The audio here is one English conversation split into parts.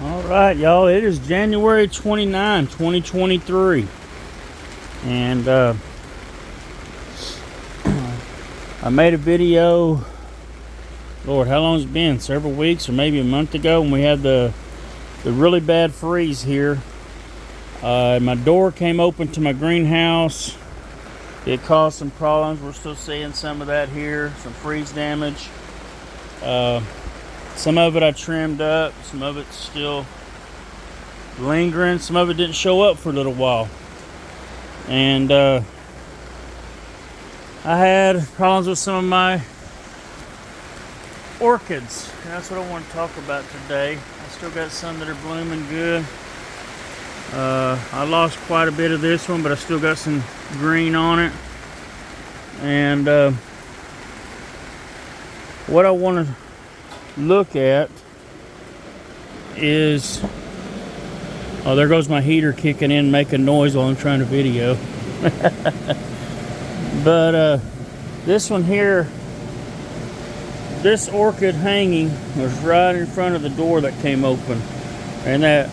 Alright, y'all, it is January 29, 2023. And I made a video, Lord, how long has it been? Several weeks or maybe a month ago when we had the really bad freeze here. My door came open to my greenhouse. It caused some problems. We're still seeing some of that here, some freeze damage. Some of it I trimmed up, some of it's still lingering, some of it didn't show up for a little while. And I had problems with some of my orchids. And that's what I want to talk about today. I still got some that are blooming good. I lost quite a bit of this one, but I still got some green on it. And what I want to look at is, oh, there goes my heater kicking in, making noise while I'm trying to video. But this one here, this orchid hanging was right in front of the door that came open, and that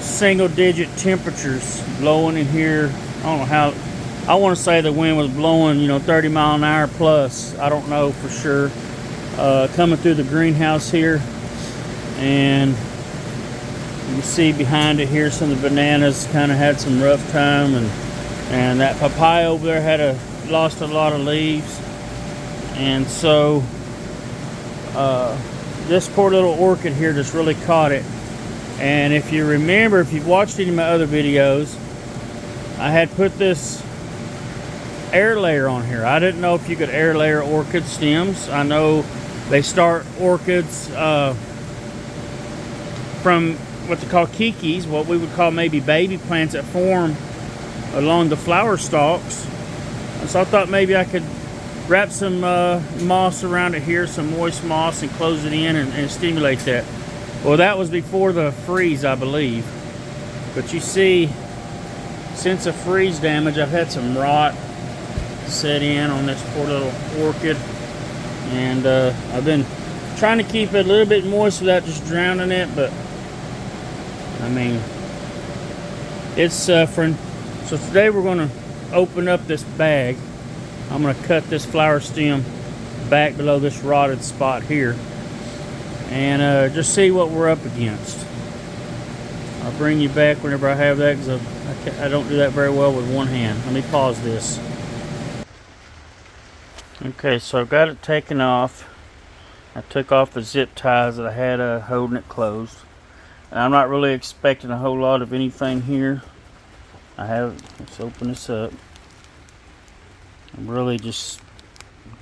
single digit temperatures blowing in here. I don't know how, I want to say the wind was blowing, 30 mile an hour plus. I don't know for sure. Coming through the greenhouse here, and you can see behind it here some of the bananas kind of had some rough time, and that papaya over there lost a lot of leaves. And so this poor little orchid here just really caught it. And if you remember, if you've watched any of my other videos, I had put this air layer on here. I didn't know if you could air layer orchid stems. I know they start orchids from what they call kikis, what we would call maybe baby plants that form along the flower stalks. And so I thought maybe I could wrap some moss around it here, some moist moss, and close it in and stimulate that. Well, that was before the freeze, I believe. But you see, since the freeze damage, I've had some rot set in on this poor little orchid. And I've been trying to keep it a little bit moist without just drowning it, but I mean, it's for. So today we're going to open up this bag. I'm going to cut this flower stem back below this rotted spot here, and just see what we're up against. I'll bring you back whenever I have that, because I don't do that very well with one hand. Let me pause this. Okay, so I've got it taken off. I took off the zip ties that I had holding it closed. And I'm not really expecting a whole lot of anything here. Let's open this up. I'm really just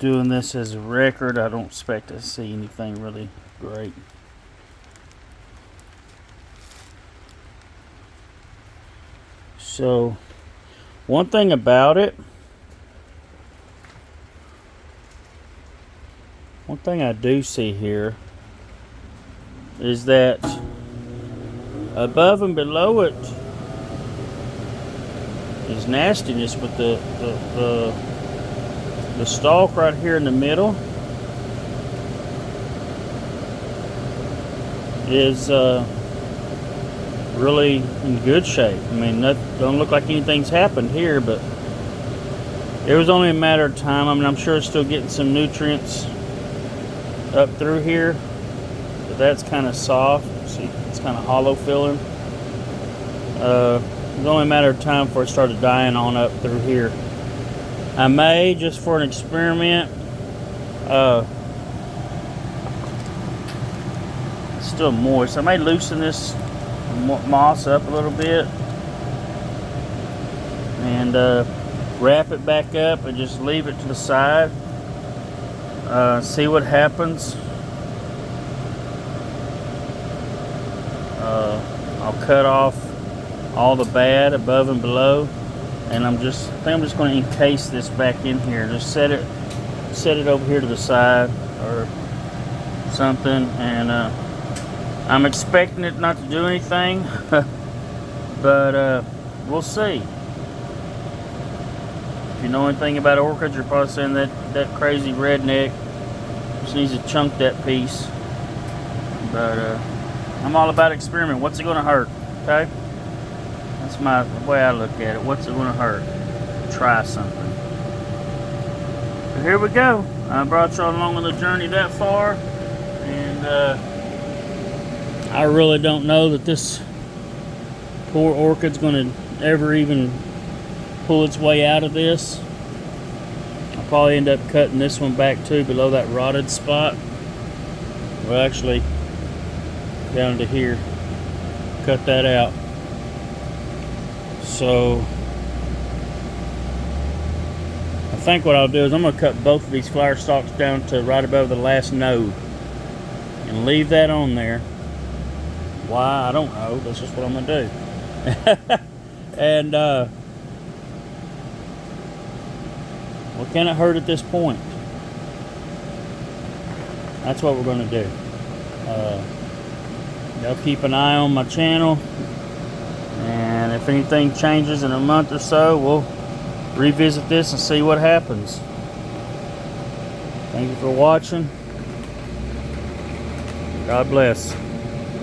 doing this as a record. I don't expect to see anything really great. So, one thing about it, one thing I do see here is that above and below it is nastiness, but the stalk right here in the middle is really in good shape. I mean, don't look like anything's happened here, but it was only a matter of time. I mean, I'm sure it's still getting some nutrients up through here, but that's kind of soft. See, it's kind of hollow feeling. It's only a matter of time before it started dying on up through here. I may, just for an experiment, it's still moist, I may loosen this moss up a little bit and wrap it back up and just leave it to the side. See what happens. I'll cut off all the bad above and below, and I think I'm just going to encase this back in here. Just set it over here to the side or something, and I'm expecting it not to do anything, but we'll see. If you know anything about orchids, you're probably saying that crazy redneck just needs to chunk that piece. But I'm all about experiment. What's it gonna hurt? Okay? That's the way I look at it. What's it gonna hurt? Try something. But here we go. I brought y'all along on the journey that far, and I really don't know that this poor orchid's gonna ever even pull its way out of this. I'll probably end up cutting this one back too, below that rotted spot. Well, actually, down to here. Cut that out. So I think what I'll do is I'm going to cut both of these flower stalks down to right above the last node and leave that on there. Why? I don't know. That's just what I'm going to do. And what can it hurt at this point? That's what we're going to do. Y'all keep an eye on my channel, and if anything changes in a month or so, we'll revisit this and see what happens. Thank you for watching. God bless.